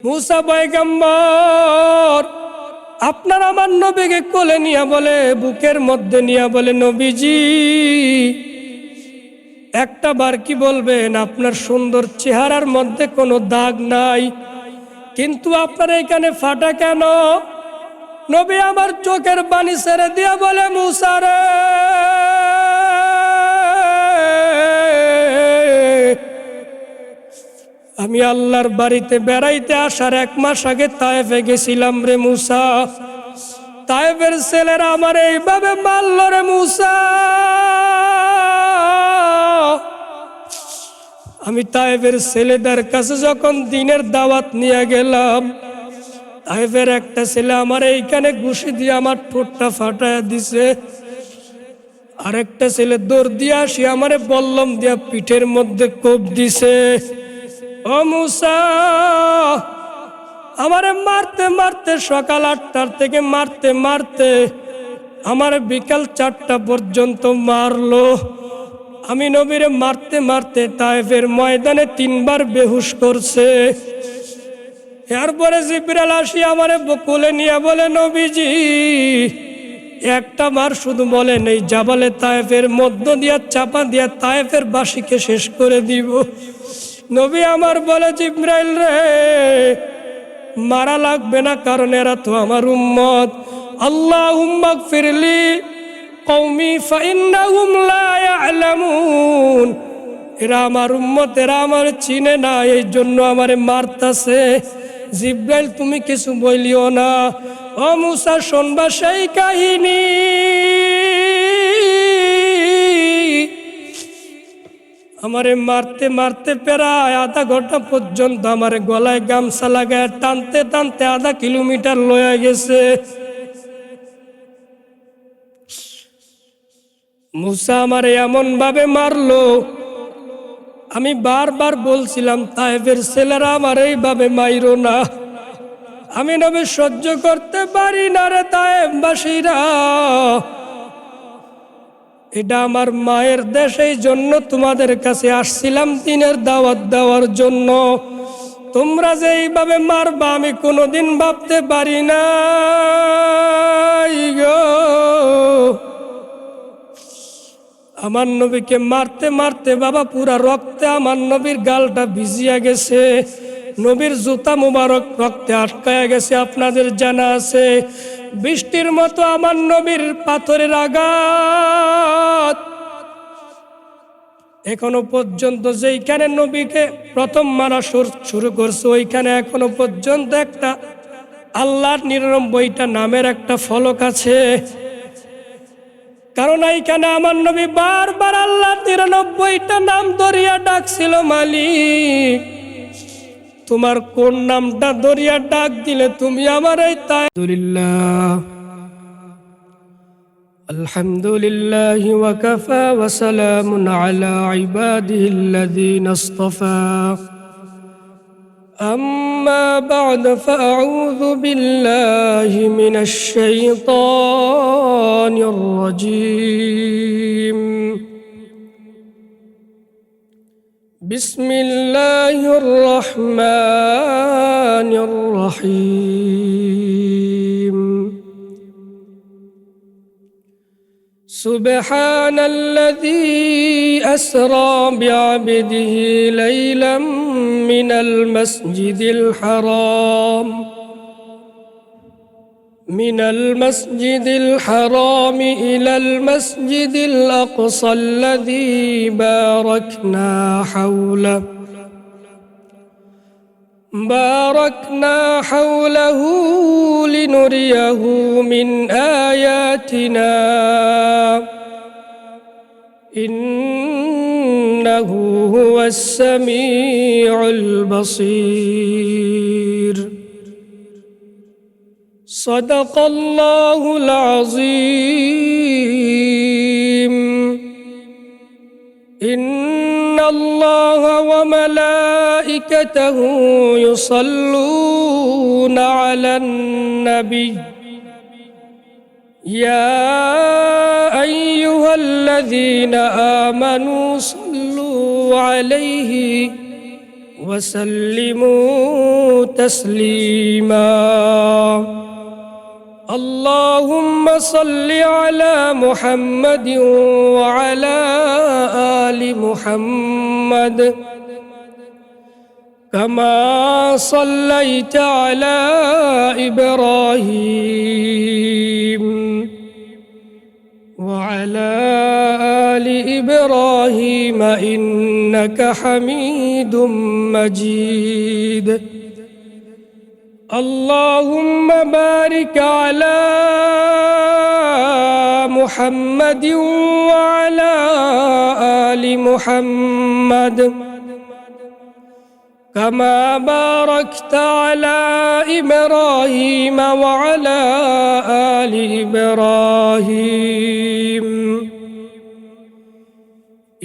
মুসা পয়গম্বর আপনার আমার নবীকে কোলে নিয়ে বলে, বুকের মধ্যে নিয়ে বলে, নবীজি একটা বার কি বলবেন আপনার সুন্দর চেহারার মধ্যে কোনো দাগ নাই, কিন্তু আপনার এখানে ফাটা কেন? নবী আমার চোখের পানি ছেড়ে দিয়ে বলে, মুসা রে, আমি আল্লাহর বাড়িতে বেড়াইতে আসার 1 মাস আগে তায়েফে গেছিলাম রে মুসা। তায়েফের ছেলেরা আমার এইভাবে মারল রে মুসা। আমি তায়েফের ছেলেদের কাছে যখন দিনের দাওয়াত নিয়ে গেলাম, তায়েফের একটা ছেলে আমার এইখানে ঘুষি দিয়ে আমার ঠোঁটটা ফাটায় দিছে, আরেকটা ছেলে দৌড় দিয়ে আসি আমারে বল্লম দিয়া পিঠের মধ্যে কোপ দিছে। ও মুসা, আমারে মারতে মারতে সকাল 8টার থেকে মারতে মারতে আমার বিকাল 4টা পর্যন্ত মারলো। আমি নবীরে মারতে মারতে তায়েফের ময়দানে 3 বার বেহুশ করছে। এরপরে জিবরাইল আসি আমারে কোলে নিয়ে বলে, নবীজি একটা বার শুধু বলেন, এই জাবালে তায়েফের মধ্য দিয়া চাপা দিয়া তায়েফের বাসীকে শেষ করে দিব। নবী আমার বলে, জিবরাইল রে, মারা লাগবে না, কারণ এরা তো আমার উম্মত। আল্লাহুম্মা গফিরলি কওমি ফাইন্নাহুম লা ইয়ালামুন। এরা আমার উম্মত, এরা আমার চিনে না, এই জন্য আমারে মারতাছে। জিবরাইল তুমি কিছু বলিও না। ও মুসা, শুনবা সেই কাহিনী। আমারে মারতে মারতে প্রায় আধা ঘন্টা পর্যন্ত আমার গলায় গামছা লাগায় টানতে টানতে 1/2 কিলোমিটার লয়ে গেছে। মুসা আমারে এমন ভাবে মারলো, আমি বারবার বলছিলাম তায়েফের ছেলেরা আমার এইভাবে মাইরো না, আমি নবী সহ্য করতে পারি না রে তায়েফবাসীরা। এটা আমার মায়ের দেশ, এই জন্য তোমাদের কাছে আসছিলাম দিনের দাওয়াত দেওয়ার জন্য। তোমরা যে এইভাবে মারবা আমি কোনোদিন ভাবতে পারি না গো। আমার নবীকে মারতে মারতে বাবা পুরা রক্তে আমার নবীর গালটা ভিজিয়া গেছে, নবীর জুতা মুবারক রক্তে আটকায়া গেছে। আপনাদের জানা আছে, বৃষ্টির মতো আমার নবীর পাথরের আঘাত। এখনো পর্যন্ত যেইখানে নবীকে প্রথম মারা শুরু করছে, ওইখানে এখনো পর্যন্ত একটা আল্লাহর 99টা নামের একটা ফলক আছে। কারণ এইখানে আমার নবী বারবার আল্লাহর 99টা নাম ধরিয়া ডাকছিল, মালিক তোমার কোন নামটা ধরিয়া ডাক দিলে তুমি আমার এই আলহামদুলিল্লাহ আলহামদুলিল্লাহ ওয়া কাফা ওয়া সালামুন আলা ইবাদিহিল্লাযীনা ইসতাফা। أما بعد فأعوذ بالله من الشيطان الرجيم. بسم الله الرحمن الرحيم. سبحان الذي أسرى بعبده ليلا من المسجد الحرام إلى المسجد الأقصى الذي باركنا حوله لنريه من آياتنا إنه هو السميع البصير. صدق الله العظيم. إن الله وملائكته يصلون على النبي يا أيها الذين آمنوا صلوا عليه وسلموا تسليما اللهم صل على محمد وعلى آل محمد كما صليت على إبراهيم وعلى آل إبراهيم إنك حميد مجيد اللهم بارك على محمد وعلى آل محمد كما باركت على إبراهيم وعلى آل إبراهيم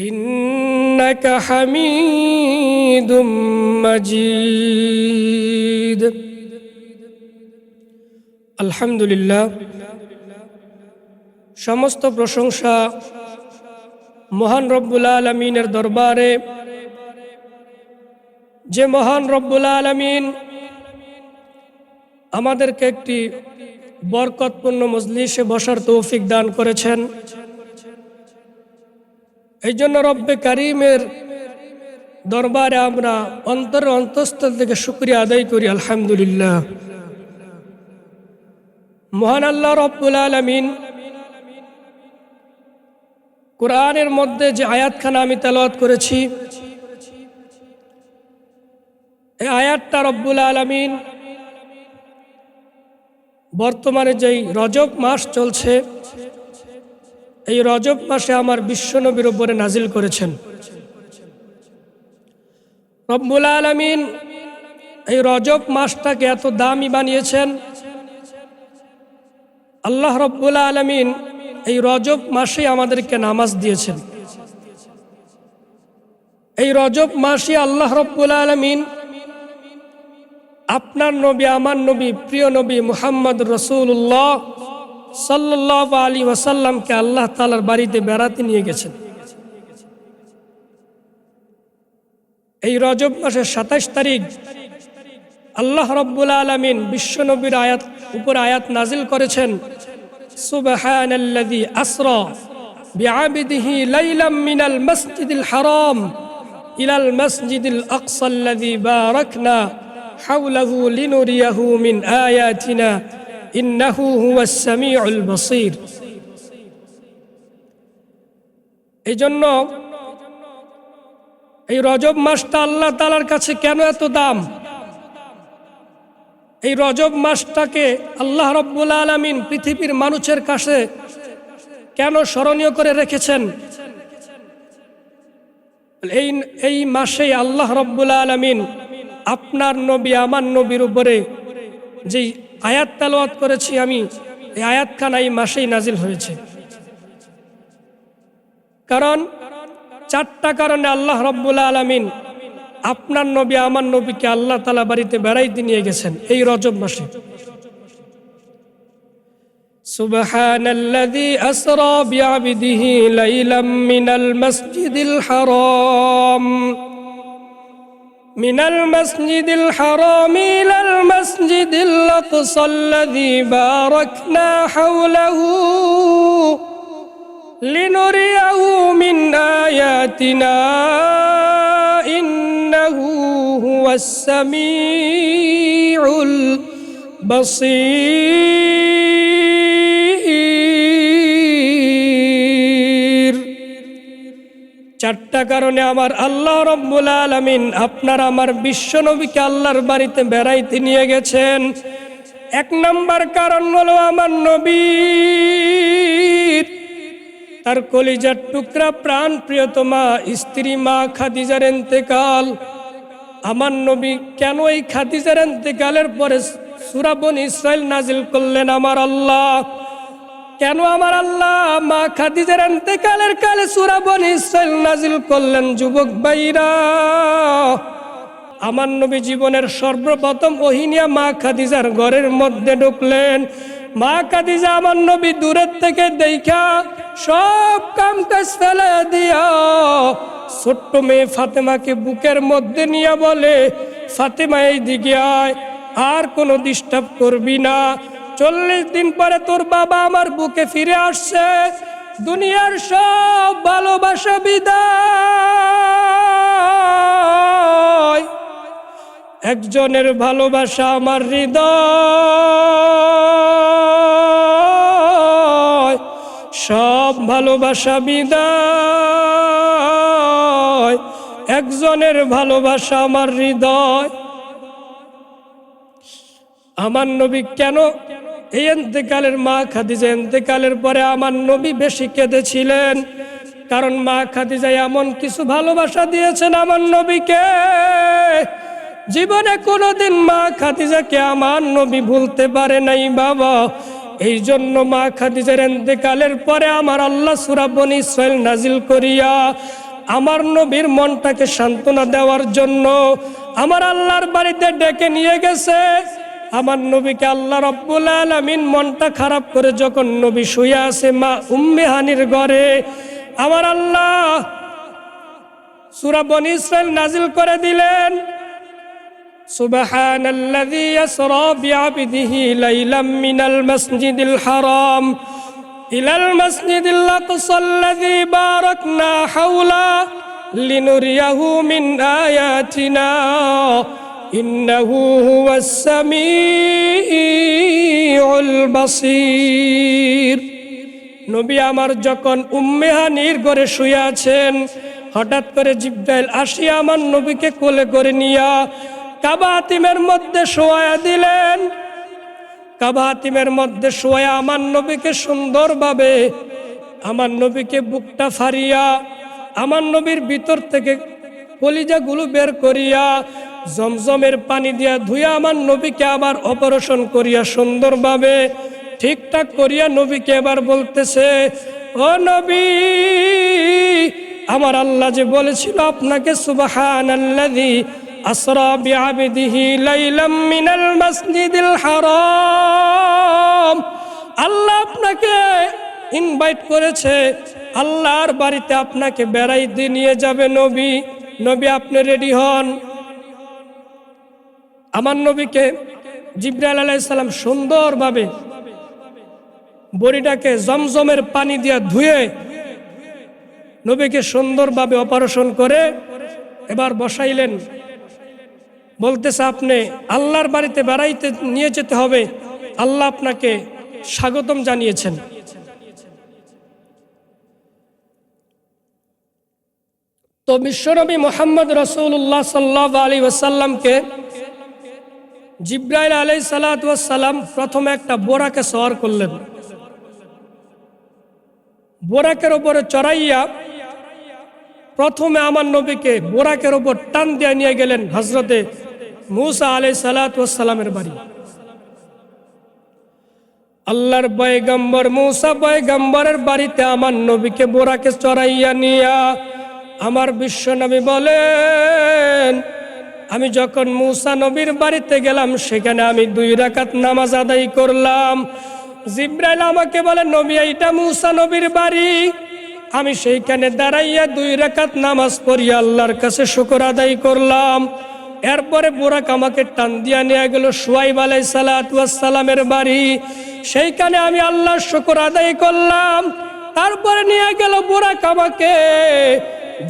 إنك حميد مجيد আলহামদুলিল্লাহ সমস্ত প্রশংসা মহান রব্বুল আলামিনের দরবারে যে মহান রব্বুল আলামিন আমাদেরকে একটি বরকতপূর্ণ মজলিসে বসার তৌফিক দান করেছেন এই জন্য রব্বে কারীমের দরবারে আমরা অন্তরের অন্তঃস্থল থেকে শুকরিয়া আদায় করি আলহামদুলিল্লাহ মহান আল্লাহ রব্বুল আলামিন কোরআনের মধ্যে যে আয়াতখানা আমি তেলাওয়াত করেছি এই আয়াতটা রব্বুল আলামিন বর্তমানে যেই রজব মাস চলছে এই রজব মাসে আমার বিশ্বনবীর উপরে নাজিল করেছেন রব্বুল আলামিন এই রজব মাসটাকে এত দামি বানিয়েছেন আল্লাহ রব্বুল আলামিন এই রজব মাসে আমাদেরকে নামাজ দিয়েছেন এই রজব মাসে আল্লাহ রব্বুল আলামিন আপনার নবী আমার নবী প্রিয় নবী মুহাম্মদ রাসূলুল্লাহ সাল্লাল্লাহু আলাইহি ওয়াসাল্লামকে আল্লাহ তাআলার বাড়িতে বেড়াতে নিয়ে গেছেন এই রজব মাসের 27 তারিখ আল্লাহ রব্বুল আলামিন বিশ্ব নবীর উপর আয়াত নাজিল করেছেন সুবহানাল্লাযী আসরা বিআবদিহি লাইলাম মিনাল মাসজিদিল হারাম ইলাল মাসজিদিল আকসাল্লাযী বারাকনা হাওলাহু লিনুরিয়াহু মিন আয়াতিনা ইন্নাহু হুয়াস সামিউল বাসীর এইজন্য এই রজব মাসটা আল্লাহ তাআলার কাছে কেন এত দাম এই রজব মাসটাকে আল্লাহ রব্বুল আলামিন পৃথিবীর মানুষের কাছে কেন স্মরণীয় করে রেখেছেন এই মাসে আল্লাহ রব্বুল আলামিন আপনার নবী আমার নবীর উপরে যে আয়াত তেলাওয়াত করেছি আমি এই আয়াতখানা এই মাসেই নাজিল হয়েছে কারণ 4টা কারণে আল্লাহ রব্বুল আলামিন আপনার নবী আমার নবীকে আল্লাহ তাআলা বাড়িতে বেড়াইতে নিয়ে গেছেন এই রজব মাসে সুবহানাল্লাযী আসরা বিআবদিহি লাইলাম মিনাল মাসজিদিল হারাম মিনাল মাসজিদিল হারাম ইলাল মাসজিদিল আকসাল্লাযী বারাকনা হাওলাহু লিনুরিয়াহু মিন আয়াতিনা ইন্নাহু হুয়াস সামিউল বাসীর 4টা কারণে আমার আল্লাহ রব্বুল আলামিন আপনার আমার বিশ্ব নবীকে আল্লাহর বাড়িতে বেড়াইতে নিয়ে গেছেন 1 নম্বর কারণ হলো আমার নবী তার কলিজার টুকরা প্রাণ প্রিয়তমা স্ত্রী মা খাদিজার ইন্তেকাল আমার নবী কেন এই খাদিজার ইন্তেকালের পরে সূরা বনী ইসরাইল নাজিল করলেন আমার আল্লাহ কেন আমার আল্লাহ মা খাদিজার ইন্তেকালের কালে সূরা বনী ইসরাইল নাজিল করলেন যুবক ভাইরা আমার নবী জীবনের সর্বপ্রথম ওহী নিয়ে মা খাদিজার ঘরের মধ্যে ঢুকলেন মা খাদিজা আমার নবী দূরের থেকে দেখা সব কাম কাজ ফেলে দিয়া ছোট্ট মেয়ে ফাতেমাকে বুকের মধ্যে নিয়ে বলে, ফাতেমা এই দিকে আয়, আর কোনো ডিস্টার্ব করবি না। 40 দিন পরে তোর বাবা আমার বুকে ফিরে আসছে। দুনিয়ার সব ভালোবাসা বিদায়, একজনের ভালোবাসা আমার হৃদয়, সব ভালোবাসা বিদায়, একজনের ভালোবাসা আমার হৃদয়। আমার নবী কেন এই ইন্তেকালের, মা খাদিজা ইন্তেকালের পরে আমার নবী বেশি কেঁদেছিলেন? কারণ মা খাদিজা এমন কিছু ভালোবাসা দিয়েছেন আমার নবীকে, জীবনে কোনোদিন মা খাদিজাকে আমার নবী ভুলতে পারে নাই বাবা। এই জন্য মা খাদিজার ইন্তেকালের পরে আমার আল্লাহ সূরা বনী ইসরাইল নাজিল করিয়া আমার নবীর মনটাকে সান্ত্বনা দেওয়ার জন্য আমার আল্লাহর বাড়িতে ডেকে নিয়ে গেছে। আমার নবীকে আল্লাহ রাব্বুল আলামিন মনটা খারাপ করে যখন নবী শুয়ে আছে মা উম্মে হানির ঘরে, আমার আল্লাহ সূরা বনী ইসরাইল নাজিল করে দিলেন, সুবহানাল্লাযী ইয়াসরা বিআবদিহি লাইলাম মিনাল মাসজিদিল হারাম ইলাল মাসজিদিল আকসাল্লাযী বারাকনা হাওলা লিনুরিয়াহু মিন আয়াতিনা ইন্নাহু হুয়াস সামিউল বাসীর। নবী আমার যখন উম্মে হানির ঘরে শুয়ে আছেন, হঠাৎ করে জিবরাইল আসিয়া আমার নবীকে কোলে করে নিয়া কাবা হাতিমের মধ্যে শোয়া দিলেন। কাবা হাতিমের মধ্যে শোয়া আমার নবীকে সুন্দরভাবে, আমার নবীকে বুকটা ফাড়িয়া আমার নবীর ভিতর থেকে কলিজাগুলো বের করিয়া জমজমের পানি দিয়া ধুইয়া আমার নবীকে আবার অপারেশন করিয়া সুন্দরভাবে ঠিকঠাক করিয়া নবীকে এবার বলতেছে, ও নবী, আমার আল্লাহ যে বলেছিল আপনাকে সুবহানাল্লাযী আসরা বিআবদিহি লাইলাম মিনাল মাসজিদিল হারাম, আল্লাহ আপনাকে ইনভাইট করেছে, আল্লাহর বাড়িতে আপনাকে বেড়াইতে নিয়ে যাবে নবী। নবী আপনি রেডি হন। আমার নবীকে জিবরাইল আলাইহিস সালাম সুন্দরভাবে বডিটাকে জমজমের পানি দিয়ে ধুয়ে নবীকে সুন্দরভাবে অপারেশন করে এবার বসাইলেন। বলতেছে আপনি আল্লাহর বাড়িতে বেড়াইতে নিয়ে যেতে হবে, আল্লাহ আপনাকে স্বাগতম জানিয়েছেন। তো বিশ্বনবী মুহাম্মদ রাসূলুল্লাহ সাল্লাল্লাহু আলাইহি ওয়াসাল্লামকে জিবরাইল আলাইহিস সালাতু ওয়াস সালাম প্রথমে একটা বোরাকে সওয়ার করলেন। বোরাকের উপরে চড়াইয়া প্রথমে আমার নবীকে বোরাকের উপর টান দিয়ে নিয়ে গেলেন হযরতে মূসা আলাইহিস সালাতু ওয়াস সালামের বাড়ি। আল্লাহর পয়গম্বর মূসা পয়গম্বরের বাড়িতে আমার নবীকে বোরাকে চড়াইয়া নিয়া আমার বিশ্ব নবী বলেন, আমি যখন মূসা নবীর বাড়িতে গেলাম সেখানে আমি 2 রাকাত নামাজ আদায় করলাম। জিবরাইল আমাকে বলে, নবী এইটা মূসা নবীর বাড়ি। আমি সেইখানে দাঁড়াইয়া 2 রাকাত নামাজ পড়িয়া আল্লাহর কাছে শুকর আদায় করলাম। এরপরে বোরাক আমাকে টান দিয়া নিয়ে গেল শুআইব আলাইহিস সালাতু ওয়াস সালামের বাড়ি। সেইখানে আমি আল্লাহর শুকর আদায় করলাম। তারপরে নিয়ে গেল বোরাক আমাকে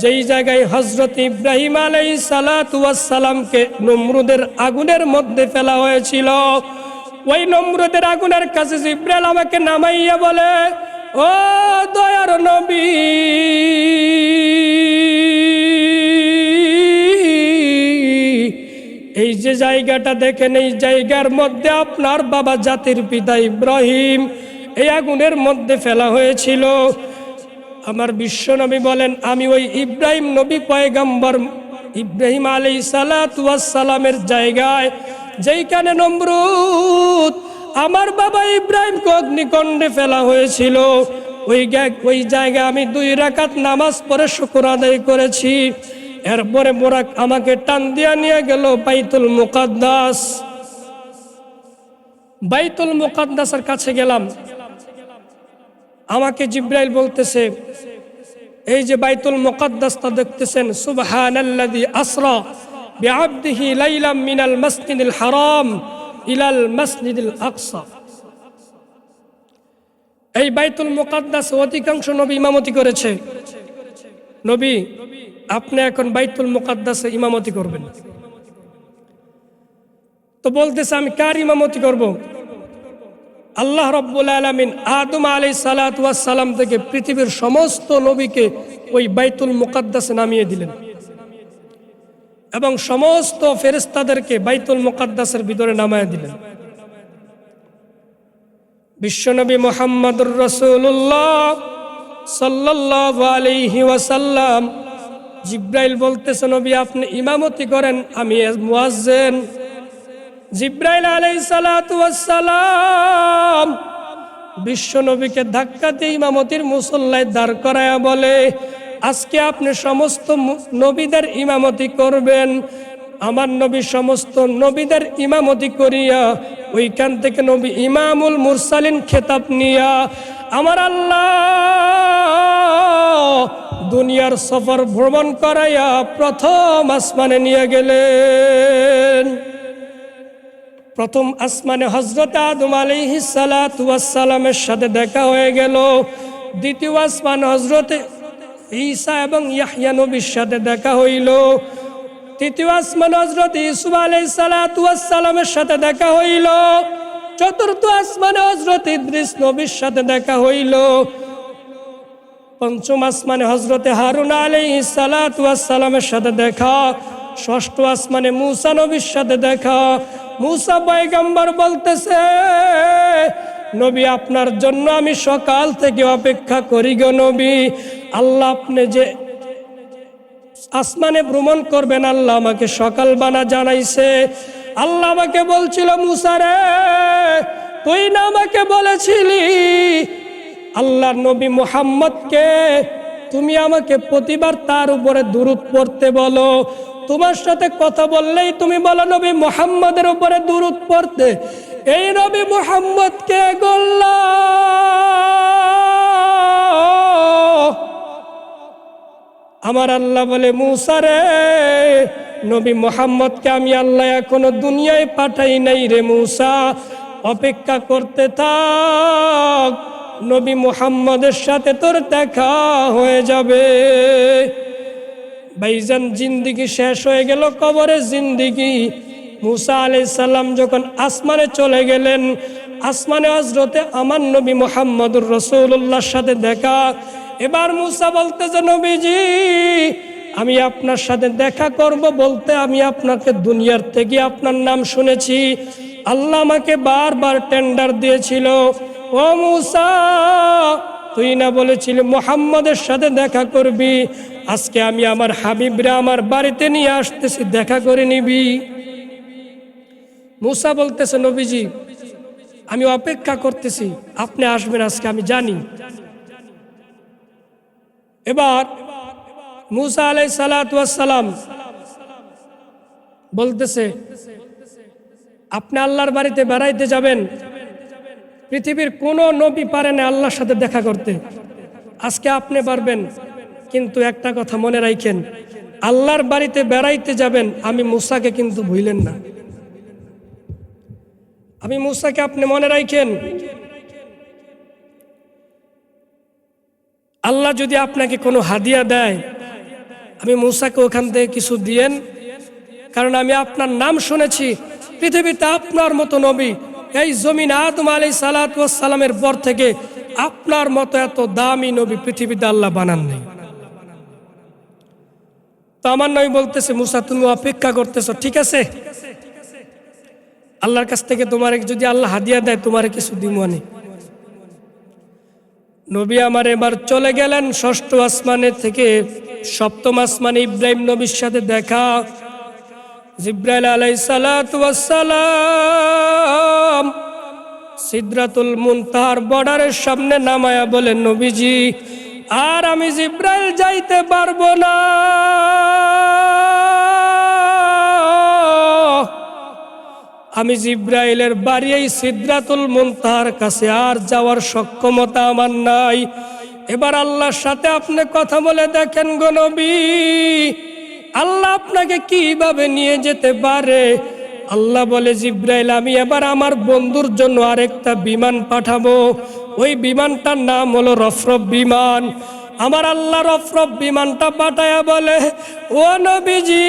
যেই জায়গায় হযরত ইব্রাহিম আলাইহিস সালাতু ওয়াস সালামকে নমরুদের আগুনের মধ্যে ফেলা হয়েছিল, ওই নমরুদের আগুনের কাছে জিবরাইল আমাকে নামাইয়া বলে, ও দয়ার নবী, এই যে জায়গাটা দেখেন, এই জায়গার মধ্যে আপনার বাবা জাতির পিতা ইব্রাহিম এই আগুনের মধ্যে ফেলা হয়েছিল। আমার বিশ্ব নবী বলেন, আমি ওই ইব্রাহিম নবী পয়গম্বর ইব্রাহিম আলাইহিস সালাতু ওয়াস সালামের জায়গায়, যেইখানে নমরুদ আমার বাবা ইব্রাহিমকে অগ্নিকুণ্ডে ফেলা হয়েছিল, ওই জায়গায় আমি 2 রাকাত নামাজ পড়ে শুকর আদায় করেছি। এরপরে বোরাক আমাকে টান দিয়া নিয়ে গেল বাইতুল মুকাদ্দাস। বাইতুল মুকাদ্দাসের কাছে গেলাম। আমাকে জিবরাইল বলতেছে, এই যে বাইতুল মুকাদ্দাসটা দেখতেছেন, সুবহানাল্লাযী আসরা বিআবদিহি লাইলাম মিনাল মাসজিদিল হারাম ইলাল মাসজিদিল আকসা। এই বাইতুল মুকাদ্দাস অধিকাংশ নবী ইমামতি করেছে। নবী, আপনি এখন বাইতুল মুকাদ্দাসে ইমামতি করবেন। তো বলতেছে আমি কার ইমামতি করব? আল্লাহ রাব্বুল আলামিন আদম আলাইহিস সালাতু ওয়াস সালাম থেকে পৃথিবীর সমস্ত নবীকে ওই বাইতুল মুকাদ্দাসে নামিয়ে দিলেন এবং সমস্ত ফেরেশতাদেরকে বাইতুল মুকাদ্দাসের ভিতরে নামিয়ে দিলেন। বিশ্বনবী মুহাম্মদুর রাসূলুল্লাহ সাল্লাল্লাহু আলাইহি ওয়াসাল্লাম, জিব্রাইল বলতেছে নবী আপনি ইমামতি করেন, আমি মুয়াজ্জিন। জিব্রাইল আলাইহিস সালাতু ওয়াস সালাম বিশ্বনবীকে ধাক্কা দিয়ে ইমামতির মুসল্লায় দাঁড় করায়া বলে, আজকে আপনি সমস্ত নবীদের ইমামতি করবেন। আমার নবী সমস্ত নবীদের ইমামতি করিয়া ওইখান থেকে নবী ইমামুল মুরসালিন খেতাব নিয়া আমার আল্লাহ দুনিয়ার সফর ভ্রমণ করাইয়া প্রথম আসমানে নিয়ে গেলেন। প্রথম আসমানে হযরত আদম আলাইহিস সালাতু ওয়াস সালামের সাথে দেখা হয়ে গেল। দ্বিতীয় আসমান হযরত ঈসা এবং ইয়াহইয়া নবীর সাথে দেখা হইল। তৃতীয় আসমান হযরত ইউসুফ আলাইহিস সালাতু ওয়াস সালামের সাথে দেখা হইল। চতুর্থ আসমানে হযরত ইদ্রিস নবীর সাথে দেখা হইল। পঞ্চম আসমানে হযরত হারুন আলাইহিস সালাতু ওয়াস সালামের সাথে দেখা। ষষ্ঠ আসমানে মূসা নবীর সাথে দেখা। মূসা পয়গম্বর বলতেছে নবী আপনার জন্য আমি সকাল থেকে অপেক্ষা করি গো নবী। আল্লাহ আপনি যে আসমানে ভ্রমণ করবেন আল্লাহ আমাকে সকালবেলা জানাইছে। আল্লাহ আমাকে বলছিল মূসা রে তুই না আমাকে বলেছিলি আল্লাহর নবী মুহাম্মদকে তুমি আমাকে প্রতিবার তার উপরে দুরূদ পড়তে বলো। তোমার সাথে কথা বললেই তুমি বলো নবী মুহাম্মদের উপরে দুরূদ পড়তে। এই নবী মুহাম্মদকে গোল্লা আমার আল্লাহ বলে মূসা রে নবী মুহাম্মদকে আমি আল্লাহ এখনো দুনিয়ায় পাঠাই নাই রে মূসা, অপেক্ষা করতে থাক, নবী মুহাম্মদের সাথে তোর দেখা হয়ে যাবে। ভাইজান জিন্দিগি শেষ হয়ে গেল, কবরের জিন্দিগি। মূসা আলাইহিস সালাম যখন আসমানে চলে গেলেন, আসমানে হযরতে আমার নবী মুহাম্মদুর রাসূলুল্লাহর সাথে দেখা। এবার মূসা বলতেছে নবীজি আমি আপনার সাথে দেখা করব বলতে আমি আপনাকে দুনিয়ার থেকে আপনার নাম শুনেছি। আল্লাহ আমাকে বারবার টেন্ডার দিয়েছিল, ও মূসা তুই না বলেছিলি মুহাম্মদের সাথে দেখা করবি, আজকে আমি আমার হাবিবরে আমার বাড়িতে নিয়ে আসতেছি, দেখা করে নিবি। মূসা বলতেছে নবীজি আমি অপেক্ষা করতেছি, আপনি আসবেন আজকে আমি জানি। এবার মূসা আলাইহিস সালাতু ওয়াস সালাম বলতেছে আপনি আল্লাহর বাড়িতে বেড়াইতে যাবেন, পৃথিবীর কোনো নবী পারে না আল্লাহর সাথে দেখা করতে, আজকে আপনি পারবেন। কিন্তু একটা কথা মনে রাখেন, আল্লাহর বাড়িতে বেড়াইতে যাবেন, আমি মূসাকে কিন্তু ভুলেন না। আমি মূসাকে আপনি মনে রাখেন। আল্লাহ যদি আপনাকে কোনো হাদিয়া দেয়, আমি মূসাকে ওখান থেকে কিছু দিয়েন, কারণ আমি আপনার নাম শুনেছি। পৃথিবীতে আপনার মতো নবী এই জমিন আদম আলাইহিস সালাতু ওয়াস সালামের পর থেকে আপনার মতো এত দামি নবী পৃথিবীতে আল্লাহ বানান নেই। তো আমার নবী বলতেছে মূসা তুমি অপেক্ষা করতেছো, ঠিক আছে আল্লাহর কাছ থেকে তোমার যদি আল্লাহ হাদিয়া দেয় তোমার কিছু দিমনি। নবী আমার এবার চলে গেলেন ষষ্ঠ আসমানে থেকে সপ্তম আসমানে ইব্রাহিম নবীর সাথে দেখা। জিব্রাইল আলাইহিস সালাতু ওয়াস সালাম সিদরাতুল মুনতাহার বর্ডারের সামনে নামায়া বলেন নবীজি আর আমি জিব্রাইল যাইতে পারবো না, আমি জিব্রাইলের বাড়ি এই সিদরাতুল মুনতাহার কাছে আর যাওয়ার সক্ষমতা আমার নাই। এবার আল্লাহর সাথে আপনি কথা বলে দেখেন গো নবী, আল্লাহ আপনাকে কিভাবে নিয়ে যেতে পারে। আল্লাহ বলে, জিব্রাইল আমি এবার আমার বন্ধুর জন্য আরেকটা বিমান পাঠাবো। ওই বিমানটার নাম হলো রফরফ বিমান। আমার আল্লাহ রফরফ বিমানটা পাঠায়া বলে, ও নবীজি,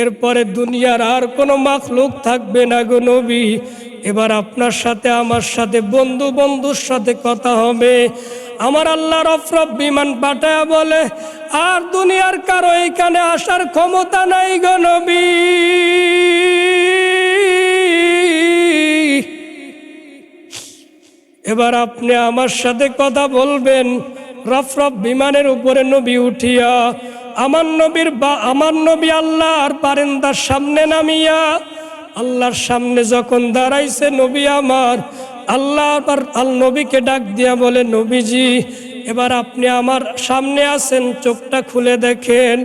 এরপরে দুনিয়ার আর কোনো মাখলুক থাকবে না গো নবী। এবার আপনার সাথে আমার সাথে বন্ধুর সাথে কথা হবে। আমার আল্লাহ রফরফ বিমান পাঠায়া বলে, আর দুনিয়ার কারো এখানে আসার ক্ষমতা নাই গো নবী। এবার আপনি আমার সাথে কথা বলবেন। রফরফ বিমানের উপরে নবী উঠিয়া আমার নবী আল্লাহর বারান্দার সামনে নামিয়া আল্লাহর সামনে যখন দাঁড়াইছে নবী আমার, আল্লাহ নবীকে ডাক দিয়া বলে, নবীজি এবার আপনি আমার সামনে আছেন, চোখটা খুলে দেখেন।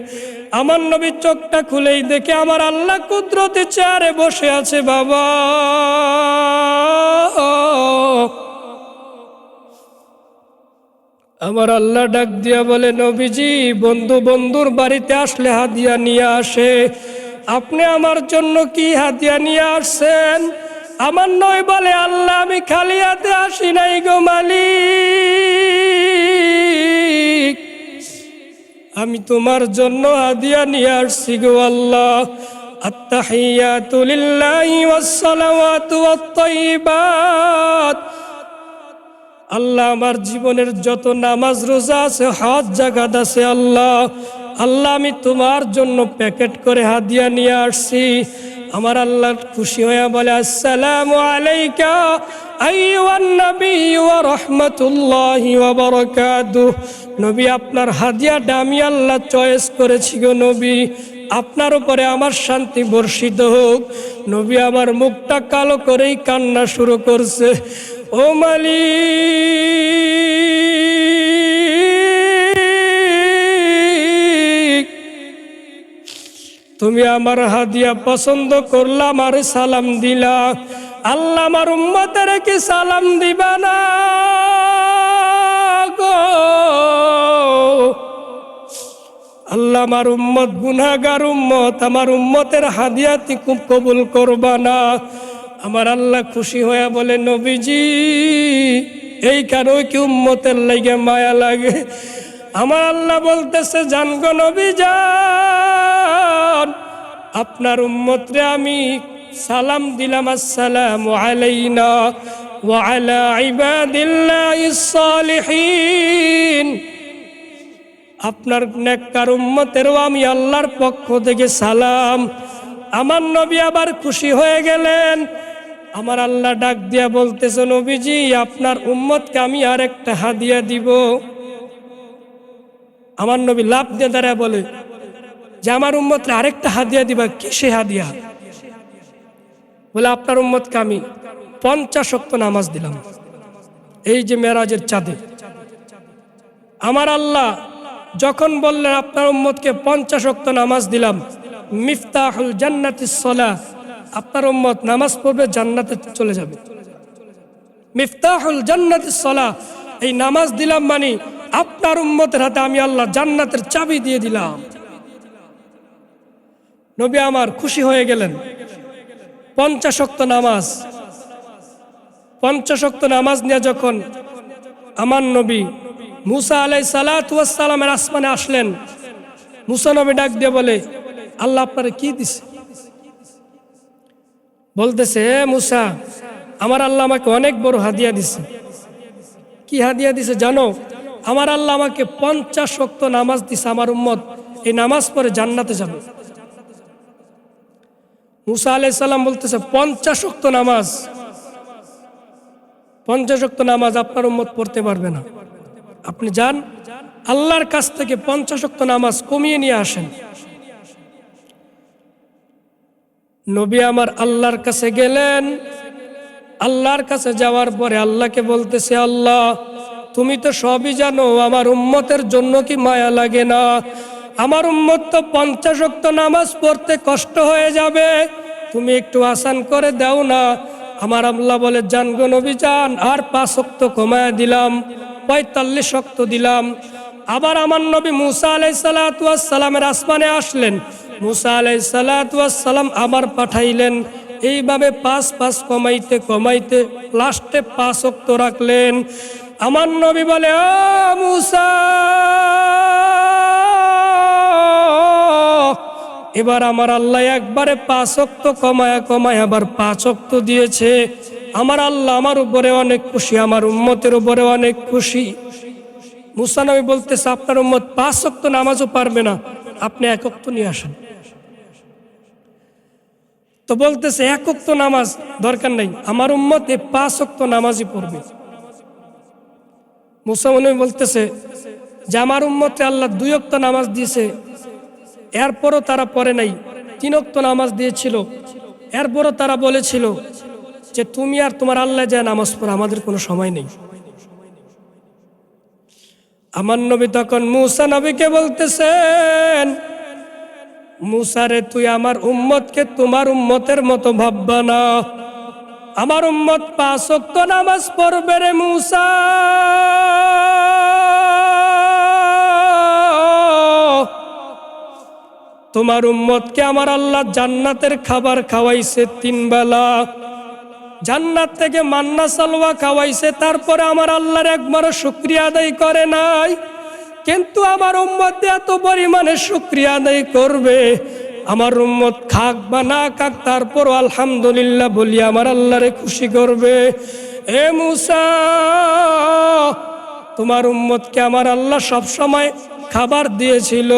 আমার নবী চোখটা খুলেই দেখে আমার আল্লাহ কুদরতি চেয়ারে বসে আছে। বাবা, আমার আল্লাহ ডাক দিয়া বলে, নবীজি বন্ধুর বাড়িতে আসলে হাদিয়া নিয়ে আসে। আপনি আমার জন্য কি হাদিয়া নিয়ে আসছেন? আমার নয় বলে, আল্লাহ আমি খালি হাতে আসি নাই গো মালিক, আমি তোমার জন্য হাদিয়া নিয়ে আসছি গো আল্লাহ। আত্তাহিয়াতু লিল্লাহি ওয়াস সালাওয়াতু ওয়াত তাইয়্যিবাত। আল্লাহ আমার জীবনের যত নামাজ রোজা আছে, হজ জাকাত আছে, আল্লাহ আমি তোমার জন্য প্যাকেট করে হাদিয়া নিয়ে আসছি। আমার আল্লাহ খুশি হয়ে বলে, আসসালামু আলাইকা আইয়ুহান নবী ওয়া রাহমাতুল্লাহি ওয়া বারাকাতুহু। নবী আপনার হাদিয়াটা আমি আল্লাহ চয়েস করেছি গো নবী, আপনার উপরে আমার শান্তি বর্ষিত হোক। নবী আমার মুখটা কালো করেই কান্না শুরু করছে। ও মালিক, তুমি আমার হাদিয়া পছন্দ করলাম আর সালাম দিলা, আল্লাহ আমার উম্মতের কি সালাম দিবা না গো? আল্লাহ আমার উম্মত গুনাহগার উম্মত, আমার উম্মতের হাদিয়া তুমি কবুল করবা না? আমার আল্লাহ খুশি হয়ে বলে, নবীজি এই কারণে কি উম্মতের লাগে মায়া লাগে? আমার আল্লাহ বলতেছে, জান গো নবী জান, আপনার উম্মতরে আমি সালাম দিলাম, আসসালামু আলাইনা ওয়া আলা ইবাদিল্লাহিস সালিহিন। আপনার নেককার উম্মতেরও আমি আল্লাহর পক্ষ থেকে সালাম। আমার নবী আবার খুশি হয়ে গেলেন। আমার আল্লাহ ডাক দিয়া বলতেছে, নবীজি আপনার উম্মতকে আমি আরেকটা হাদিয়া দিব। আমার নবী লাভ দিয়ে দাঁড়ায় বলে যে, আমার উম্মতকে আরেকটা হাদিয়া দিবা। কি সে হাদিয়া? বলে, আপনার উম্মতকে আমি 50 ওয়াক্ত নামাজ দিলাম। এই যে মেরাজের চাঁদে আমার আল্লাহ যখন বললেন আপনার উম্মতকে 50 ওয়াক্ত নামাজ দিলাম, মিফতাহুল জান্নাতিস সালাহ, আপনার উম্মত নামাজ পড়বে জান্নাতে চলে যাবে। মিফতাহুল জান্নাতিস সালাহ, এই নামাজ দিলাম মানে আপনার উম্মতের হাতে আমি আল্লাহ জান্নাতের চাবি দিয়ে দিলাম। নবী আমার খুশি হয়ে গেলেন। 50 ওয়াক্ত নামাজ নিয়ে যখন আমার নবী মুসা আলাইহিস সালাতু ওয়াস সালামের আসমানে আসলেন, মুসা নবী ডাক দিয়ে বলে, আল্লাহ আপনারে কি দিছে? বলতেছে, হে মুসা, আমার আল্লাহ আমাকে অনেক বড় হাদিয়া দিছে। কি হাদিয়া দিছে জানো? আমার আল্লাহ আমাকে 50 ওয়াক্ত নামাজ দিছে। আমার উম্মত এই নামাজ পড়ে জান্নাতে যাবে। মুসা আলাইহিস সালাম বলতেছে, 50 ওয়াক্ত নামাজ আপনার উম্মত পড়তে পারবে না। আপনি যান আল্লাহর কাছ থেকে 50 ওয়াক্ত নামাজ কমিয়ে নিয়ে আসেন। নবী আমার আল্লাহর কাছে গেলেন। আল্লাহর কাছে যাওয়ার পরে আল্লাহকে বলতেছে, আল্লাহ তুমি তো সবই জানো, আমার উম্মতের জন্য কি মায়া লাগে না? আমার উম্মত তো 50 ওয়াক্ত নামাজ পড়তে কষ্ট হয়ে যাবে, তুমি একটু আসান করে দাও না। আমার আল্লাহ বলে, জান গো নবী যান, আর 5 ওয়াক্ত কমায় দিলাম, 45 ওয়াক্ত দিলাম। আবার আমার নবী মুসা আলাইহিস সালাতু ওয়াস সালামের আসমানে আসলেন। মুসা আলাইহিস সালাতু ওয়াস সালাম আবার পাঠাইলেন। এইভাবে 5 কমাইতে কমাইতে লাস্টে 5 ওয়াক্ত রাখলেন। আমার নবী বলে, ও মুসা, এবার আমার আল্লাহ একবারে 5 ওয়াক্ত কমায়া কমায় আবার 5 ওয়াক্ত দিয়েছে। আমার আল্লাহ আমার উপরে অনেক খুশি, আমার উম্মতের উপরে অনেক খুশি। মুসা নবী বলতেছে, আপনার উম্মত 5 ওয়াক্ত নামাজও পারবে না, আপনি 1 ওয়াক্ত নিয়ে আসেন। তো বলতেছে 1 ওয়াক্ত নামাজ দরকার নাই, আমার উম্মত 5 ওয়াক্ত নামাজই পড়বে। মুসা নবী বলতেছে যে আমার উম্মতে আল্লাহ 2 ওয়াক্ত নামাজ দিয়েছে, এরপরও তারা পড়ে নাই, 3 ওয়াক্ত নামাজ দিয়েছিল, এরপরও তারা বলেছিল যে তুমি আর তোমার আল্লাহ যায় নামাজ পড়ো, আমাদের কোনো সময় নেই। আমার নবী তখন মুসা নবীকে বলতেছেন, মুসা রে, তুই আমার উম্মতকে তোমার উম্মতের মতো ভাববা না, আমার উম্মত 5 ওয়াক্ত নামাজ পড়বে রে মুসা। তোমার উম্মতকে আমার আল্লাহ জান্নাতের খাবার খাওয়াইছে 3 বেলা, জান্নাত থেকে মান্না সালওয়া খাওয়াইছে, তারপরে আমার আল্লাহর একবারও শুকরিয়া আদায় করে নাই। কিন্তু আমার উম্মত এত পরিমাণে শুকরিয়া আদায় করবে, আমার উম্মত খাক বা না খাক তারপরও আলহামদুলিল্লাহ বলি আমার আল্লাহরে খুশি করবে। এ মুসা, তোমার উম্মতকে আমার আল্লাহ সব সময় খাবার দিয়েছিল,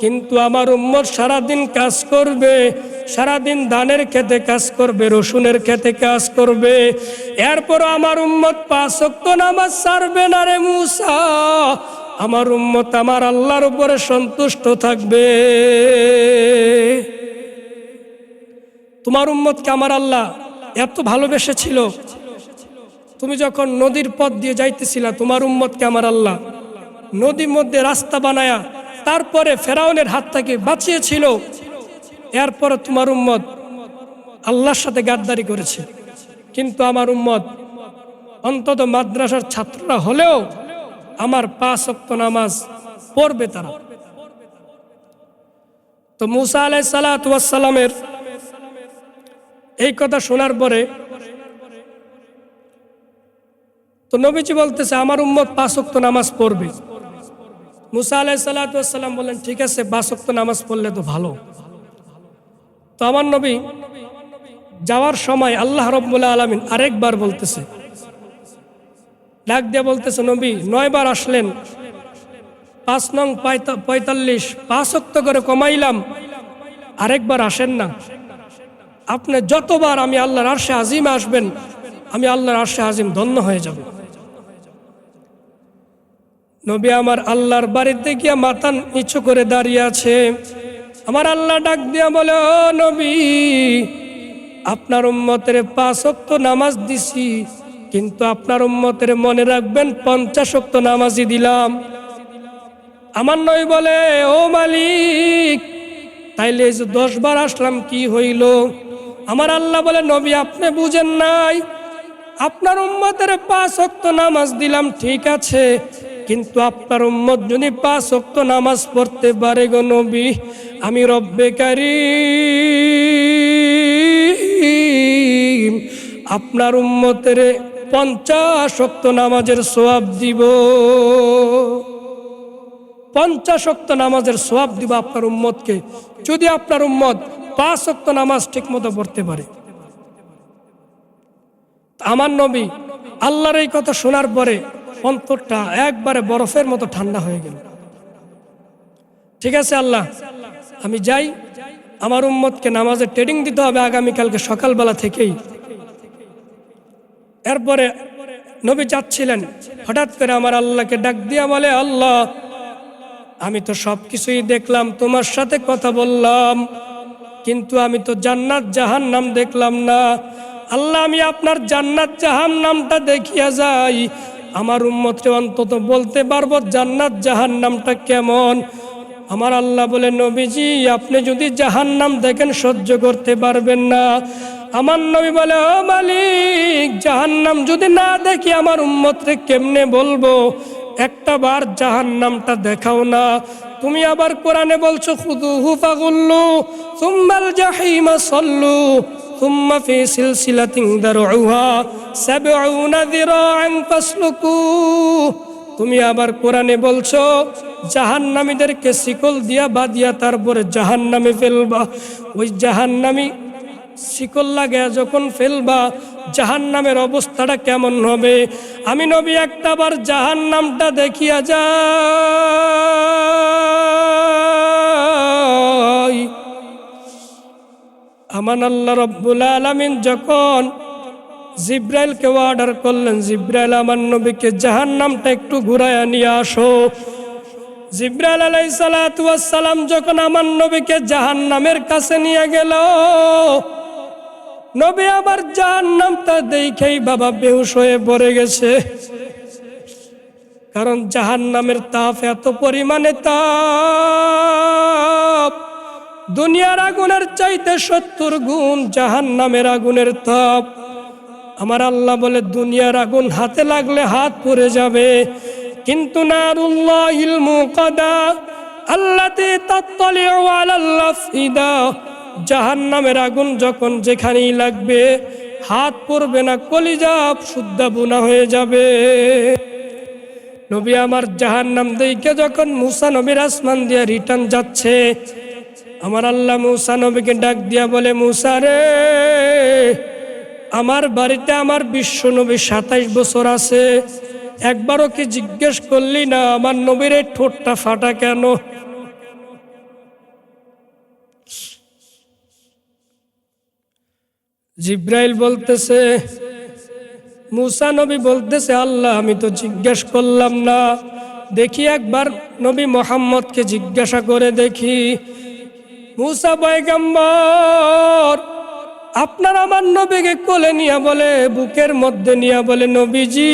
কিন্তু আমার উম্মত সারাদিন কাজ করবে, সারাদিন ধানের খেতে কাজ করবে, রসুনের খেতে কাজ করবে, এরপর আমার উম্মত 5 ওয়াক্ত নামাজ ছাড়বে না রে মুসা। আমার উম্মত আমার আল্লাহর উপরে সন্তুষ্ট থাকবে। তোমার উম্মতকে আমার আল্লাহ এত ভালোবেসেছিল, তুমি যখন নদীর পথ দিয়ে যাইতেছিলা, তোমার উম্মতকে আমার আল্লাহ নদীর মধ্যে রাস্তা বানায়া তারপরে ফেরাউনের হাত থেকে বাঁচিয়েছিল। এরপরে তোমার উম্মত আল্লাহর সাথে গাদ্দারি করেছে, কিন্তু আমার উম্মত অন্তত মাদ্রাসার ছাত্ররা হলেও আমার 5 ওয়াক্ত নামাজ পড়বে তারা। তো মুসা আলাইহিস সালাতু ওয়াস সালামের এই কথা শোনার পরে তো নবীজি বলতেছে আমার উম্মত 5 ওয়াক্ত নামাজ পড়বে। মুসা আলাইহিস সালাতু ওয়াস সালাম বলেন, ঠিক আছে, 5 ওয়াক্ত নামাজ পড়লে তো ভালো। তো আমার নবী যাওয়ার সময় আল্লাহ রাব্বুল আলামিন আরেকবার বলতেছে, ডাক দিয়ে বলতেছে, নবী 9 বার আসলেন, 5 নং 45, 5 ওয়াক্ত করে কমাইলাম, আরেকবার আসেন না। আপনি যতবার আমি আল্লাহর আরশে আজিমে আসবেন, আমি আল্লাহর আরশে আজিম ধন্য হয়ে যাব। নবী আমার আল্লাহর বাড়িতে গিয়া মাথা নিচু করে দাঁড়িয়ে আছে। আমার আল্লাহ ডাক দিয়া বলে, ও নবী, আপনার উম্মতের 5 ওয়াক্ত নামাজ দিছি, কিন্তু আপনার উম্মতের মনে রাখবেন 50 ওয়াক্ত নামাজই দিলাম। আমার নবী বলে, ও মালিক, তাইলে 10 বার আসলাম কি হইল? আমার আল্লাহ বলে, নবী আপনি বুঝেন নাই, আপনার উম্মতের 5 ওয়াক্ত নামাজ দিলাম ঠিক আছে, কিন্তু আপনার উম্মত যদি 5 ওয়াক্ত নামাজ পড়তে পারে গো নবী, আমি রব্বে কারীম আপনার উম্মতের 50 ওয়াক্ত নামাজের সওয়াব দিব। 50 ওয়াক্ত নামাজের সওয়াব দিব আপনার উম্মতকে, যদি আপনার উম্মত 5 ওয়াক্ত নামাজ ঠিক মতো পড়তে পারে। আমার নবী আল্লাহর এই কথা শোনার পরে অন্তরটা একবারে বরফের মতো ঠান্ডা হয়ে গেল। ঠিক আছে আল্লাহ, আমি যাই, আমার উম্মতকে নামাজের ট্রেনিং দিতে হবে আগামীকালকে সকালবেলা থেকেই। এরপরে নবী যাচ্ছিলেন, হঠাৎ করে আমার আল্লাহকে ডাক দিয়া বলে, আল্লাহ, আমি তো সব কিছুই দেখলাম, তোমার সাথে কথা বললাম, কিন্তু আমি তো জান্নাত জাহান্নাম দেখলাম না। আল্লাহ, আমি আপনার জান্নাত জাহান্নামটা দেখিয়া যাই, আমার উম্মতকে অন্তত বলতে পারবো জান্নাত জাহান্নামটা কেমন। আমার আল্লাহ বলে, নবীজি, আপনি যদি জাহান্নাম দেখেন সহ্য করতে পারবেন না, আমার নবী বলে, ও মালিক, জাহান্নাম যদি না দেখি আমার উম্মতরে কেমনে বলবো? একটা বার জাহান্নামটা দেখাও না। তুমি আবার কোরআনে বলছো, খুযুহু ফাগুল্লু সুম্মাল জাহিমা সাল্লু সুম্মা ফি সিলসিলাতিন দারউহা ৭০ যিরাআন ফাসলুকু। তুমি আবার কোরআনে বলছো জাহান্নামীদেরকে শিকল দিয়া বাঁধিয়া তারপরে জাহান্নামে ফেলবা। ওই জাহান্নামী শিকল লাগে যখন ফেলবা, জাহান্নামের অবস্থাটা কেমন হবে? আমি নবী একটাবার জাহান্নামটা দেখিয়া যাই। আমান আল্লাহ রব্বুল আলামিন যখন জিব্রাইলকে অর্ডার করলেন, জিব্রাইল আমার নবীকে জাহান্নামটা একটু ঘুরাইয়া নিয়ে আসো। জিব্রাইল আলাইহিস সালাতু ওয়াস সালাম যখন আমার নবীকে জাহান্নামের কাছে নিয়ে গেল, নবী আবার জাহান্নামটা দেখেই বাবা বেহুশ হয়ে পড়ে গেছে। কারণ জাহান্নামের তাপ এত পরিমাণে তাপ, দুনিয়ার আগুনের চাইতে ৭০ গুণ জাহান্নামের আগুনের তাপ। আমার আল্লাহ বলে, দুনিয়ার আগুন হাতে লাগলে হাত পুড়ে যাবে, কিন্তু নারুল্লাহিল মুকাদা আল্লাতী তাত্তালিউ আলাল আফইদা, জাহান্নামের আগুন যখন যেখানেই লাগবে হাত পড়বে না, কলিজা শুদ্ধ বুনা হয়ে যাবে। নবী আমার জাহান্নাম দেখে যখন মুসা নবীর আসমান দিয়ে রিটার্ন যাচ্ছে, আমার আল্লাহ মুসা নবীকে ডাক দিয়া বলে, মুসা রে, আমার বাড়িতে আমার বিশ্ব নবী ২৭ বছর আছে, একবারও কি জিজ্ঞেস করলি না আমার নবীর এই ঠোঁটটা ফাটা কেন? জিব্রাইল বলতেছে, মুসা নবী বলতেছে, আল্লাহ আমি তো জিজ্ঞেস করলাম না, দেখি একবার নবী মুহাম্মদকে জিজ্ঞাসা করে দেখি। মুসা পয়গম্বর আপনার আমার নবীকে কোলে নিয়া বলে, বুকের মধ্যে নিয়া বলে, নবীজি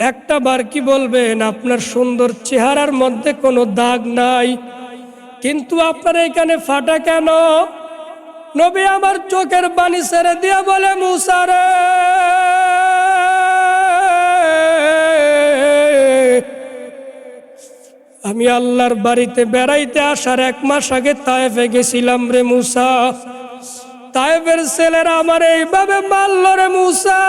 একটা বার কি বলবেন আপনার সুন্দর চেহারার মধ্যে কোনো দাগ নাই, কিন্তু আপনার এখানে ফাটা কেন? নবী আমার চোখের পানি ছেড়ে দিয়া বলে, মুসা রে, আমি আল্লাহর বাড়িতে বেড়াইতে আসার ১ মাস আগে তায়েফে গেছিলাম রে মুসা। তায়েফের ছেলেরা আমার এইভাবে মারল রে মুসা।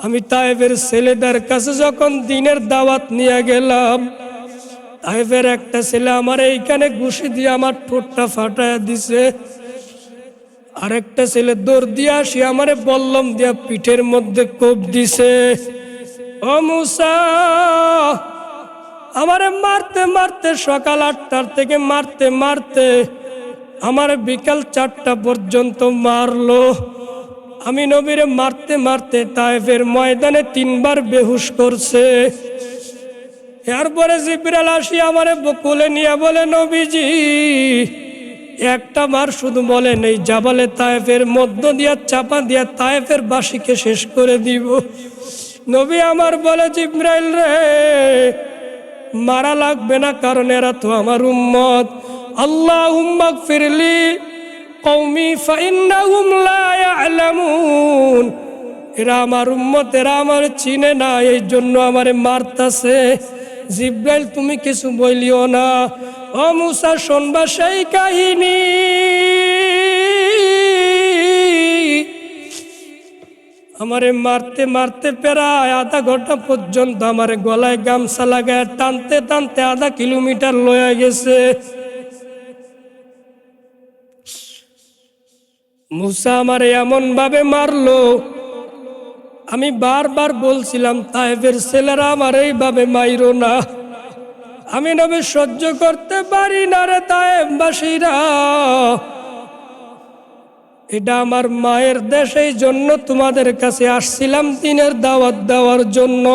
আমি তায়েফের ছেলেদের কাছে যখন দিনের দাওয়াত নিয়ে গেলাম, তায়েফের একটা ছেলে আমার এইখানে ঘুষি দিয়ে আমার ঠোঁটটা ফাটায় দিছে, আরেকটা ছেলে দৌড় দিয়ে আসি আমারে বল্লম দিয়া পিঠের মধ্যে কোপ দিছে। ও মুসা, আমারে মারতে মারতে সকাল ৮টার থেকে মারতে মারতে আমার বিকাল ৪টা পর্যন্ত মারলো। আমি নবীরে মারতে মারতে তায়েফের ময়দানে ৩ বার বেহুশ করছে। এরপরে জিবরাইল আসি আমারে কোলে নিয়ে বলে, নবীজি একটা বার শুধু বলেন, এই জাবালে তায়েফের মধ্য দিয়া চাপা দিয়া তায়েফের বাসীকে শেষ করে দিব। নবী আমার বলে, জিবরাইল রে, মারা লাগবে না, কারণ এরা তো আমার উম্মত। আল্লাহুম্মা গফিরলি কওমি ফাইন্নাহুম লা ইয়ালামুন, এরা আমার উম্মত, এরা আমার চিনে না, এই জন্য আমারে মারতাছে। জিবরাইল তুমি কিছু বলিও না। ও মুসা, শুনবা সেই কাহিনী। আমারে মারতে মারতে প্রায় আধা ঘন্টা পর্যন্ত আমারে গলায় গামছা লাগায় টানতে টানতে আধা কিলোমিটার লয়ে গেছে। মুসা আমারে এমন ভাবে মারলো, আমি বারবার বলছিলাম তায়েফের ছেলেরা আমার এইভাবে মাইরো না, আমি নবী সহ্য করতে পারি না রে তায়েফবাসীরা। এটা আমার মায়ের দেশ, এই জন্য তোমাদের কাছে আসছিলাম দিনের দাওয়াত দেওয়ার জন্য।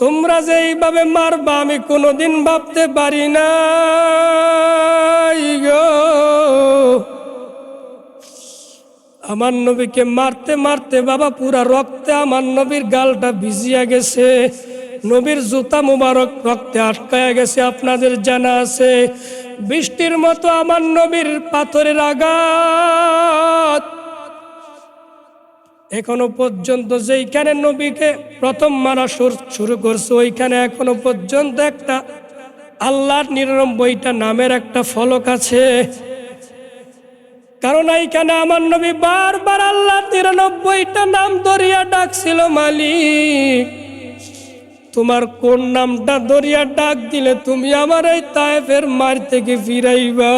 তোমরা যে এইভাবে মারবা আমি কোনোদিন ভাবতে পারি না গো। আমার নবীকে মারতে মারতে বাবা পুরা রক্তে আমার নবীর গালটা ভিজিয়া গেছে, নবীর জুতা মুবারক রক্তে আটকায়া গেছে, আপনাদের জানা আছে। বৃষ্টির মতো আমার নবীর পাথরের আঘাত। এখনো পর্যন্ত যেইখানে নবীকে প্রথম মারা শুরু করছে ওইখানে এখনো পর্যন্ত একটা আল্লাহর 99টা নামের একটা ফলক আছে। কারণ এইখানে আমার নবী বারবার আল্লাহর 99টা নাম ধরিয়া ডাকছিল, মালিক তোমার কোন নামটা ধরিয়া ডাক দিলে তুমি আমার এই তায়েফের মার থেকে ফিরাইবা।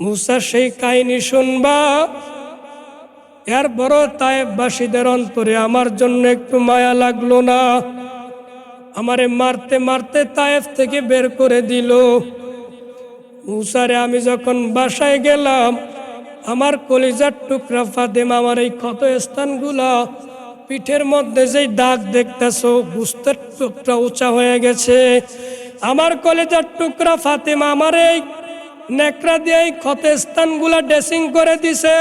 মুসা সেই কাহিনী শুনবা, এর বড় তায়েফবাসীদের অন্তরে আমার জন্য একটু মায়া লাগলো না। আমারে মারতে মারতে তায়েফ থেকে বের করে দিল। মুসারে আমি যখন বাসায় গেলাম, আমার কলিজার টুকরা ফাতেমা আমার এই ক্ষত স্থানগুলা, পিঠের মধ্যে যেই দাগ দেখতেছো, বুঝতে টুকরা উঁচা হয়ে গেছে। আমার কলিজার টুকরা ফাতেমা আমার এই নেকড়া দিয়ে এই ক্ষত স্থানগুলা ড্রেসিং করে দিছে।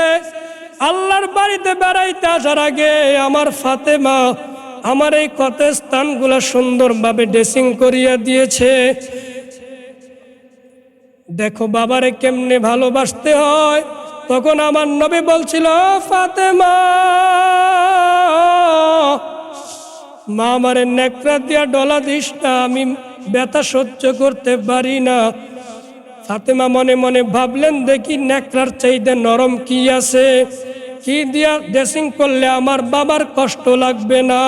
আল্লাহর বাড়িতে বেড়াইতে আসার আগে আমার ফাতেমা আমার এই ক্ষত স্থানগুলা সুন্দরভাবে ড্রেসিং করিয়া দিয়েছে। দেখো বাবারে কেমনে ভালোবাসতে হয়। তখন আমার নবী বলছিল, ফাতেমা মা আমারে নেকড়া দিয়া ডলা দিস না, আমি ব্যথা সহ্য করতে পারি না। ফাতেমা মনে মনে ভাবলেন, দেখি নেকড়ার চাইতে নরম কি আছে, কি দিয়া ড্রেসিং করলে আমার বাবার কষ্ট লাগবে না।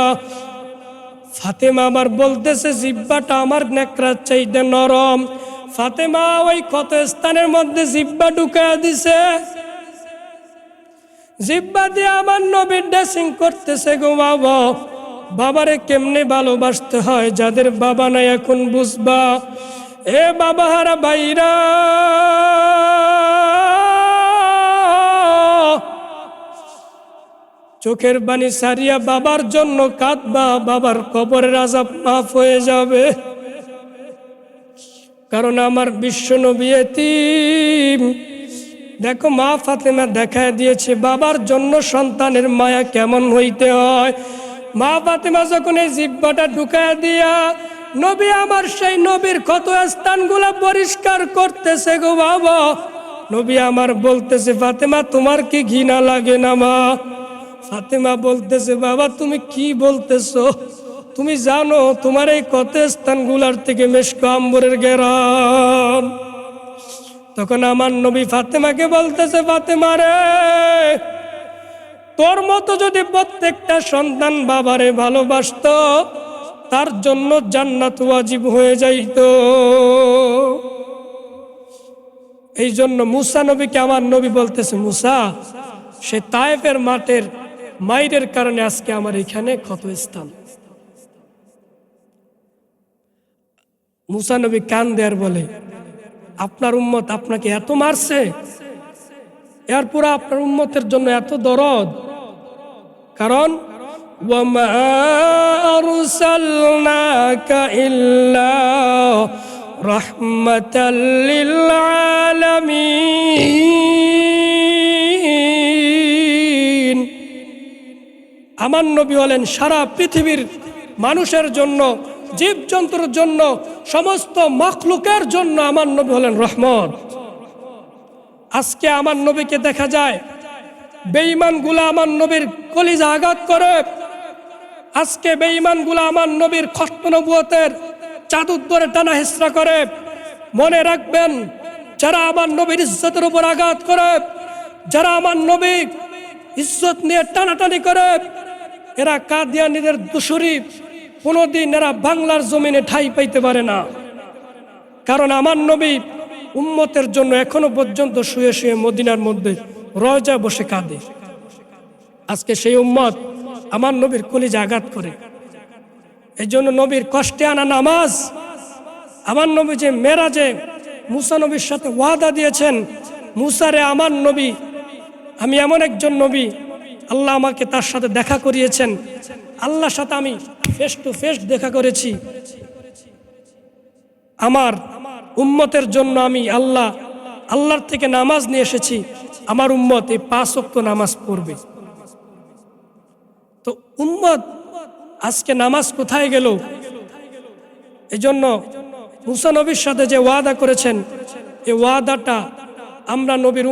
ফাতেমা আবার বলতেছে, জিব্বাটা আমার নেকড়ার চাইতে নরম। ফাতেমা ওই ক্ষত স্থানের মধ্যে জিব্বা ঢুকায়া দিছে। জিব্বা দিয়ে আমার নবীর ড্রেসিং করতেছে। গো বাবা, বাবারে কেমনে ভালোবাসতে হয়, যাদের বাবা নাই এখন বুঝবা। এ বাবা হারা ভাইরা, চোখের বাণী সারিয়া বাবার জন্য কাঁদবা, বাবার কবরের আযাব মাফ হয়ে যাবে। কারণ আমার বিশ্ব নবী এতিম। দেখো মা ফাতেমা দেখায় দিয়েছে বাবার জন্য সন্তানের মায়া কেমন হইতে হয়। মা ফাতেমা যখন এই জিহ্বাটা ঢুকায় দিয়া নবী আমার সেই নবীর ক্ষত স্থানগুলা পরিষ্কার করতেছে। গো বাবা, নবী আমার বলতেছে, ফাতেমা তোমার কি ঘৃণা লাগে না মা? ফাতেমা বলতেছে, বাবা তুমি কি বলতেছো? তুমি জানো তোমার এই ক্ষত স্থানগুলার থেকে মেশক আম্বরের ঘেরান। তখন আমার নবী ফাতেমাকে বলতেছে, ফাতেমা রে, তোর মতো যদি প্রত্যেকটা সন্তান বাবারে ভালোবাসতো, তার জন্য জান্নাত ওয়াজিব হয়ে যাইত। এই জন্য মুসা নবীকে আমার নবী বলতেছে, মুসা সে তায়েফের মাঠের মাইরের কারণে আজকে আমার এখানে ক্ষত স্থান। মুসা নবী কান দেয়ার বলে, আপনার উম্মত আপনাকে এত মারছে, এরপর আপনার উম্মতের জন্য এত দরদ। কারণ ওয়ামা আরসালনাকা ইল্লা রাহমাতাল লিল আলামিন। আমার নবী হলেন সারা পৃথিবীর মানুষের জন্য, জীবজন্তুর জন্য, সমস্ত মাখলুকের জন্য আমার নবী হলেন রহমত। আজকে আমার নবীকে দেখা যায় বেঈমানগুলা আমার নবীর কলিজা আঘাত করে। আজকে বেঈমানগুলা আমার নবীর খতম নবুয়তের চাদর ধরে টানা হেসরা করে। মনে রাখবেন, যারা আমার নবীর ইজ্জতের উপর আঘাত করে, যারা আমার নবীর ইজ্জত নিয়ে টানাটানি করে, এরা কাদিয়ানীদের দোসরি। কোনোদিন এরা বাংলার জমিনে ঠাঁই পাইতে পারে না। কারণ আমার নবী উম্মতের জন্য এখনো পর্যন্ত শুয়ে শুয়ে মদিনার মধ্যে রওজা বসে কাঁদে। আজকে সেই উম্মত আমার নবীর কলিজা আঘাত করে। এই জন্য নবীর কষ্টে আনা নামাজ, আমার নবী যে মেরাজে মুসা নবীর সাথে ওয়াদা দিয়েছেন, মুসারে আমার নবী, আমি এমন একজন নবী, আল্লাহ আমাকে তার সাথে দেখা করিয়েছেন, আল্লাহর সাথে আমি ফেস টু ফেস দেখা করেছি। আমার উম্মতের জন্য আমি আল্লাহর থেকে নামাজ নিয়ে এসেছি। আমার উম্মত এই 5 ওয়াক্ত নামাজ পড়বে। তো উম্মত আজকে নামাজ কোথায় গেল? এজন্য মুসা নবীর সাথে যে ওয়াদা করেছেন, এই ওয়াদাটা আমরা নবীর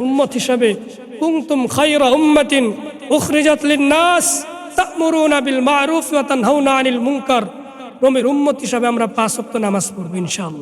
উম্মত হিসাবে কুনতুম খায়রা উম্মাতিন উখরিজাত লিন-নাস তা'মুরুনা বিল মা'রুফ ওয়া তানহাউনা আনিল মুনকার, নবীর উম্মত হিসাবে আমরা 5 ওয়াক্ত নামাজ পড়ব ইনশাআল্লাহ।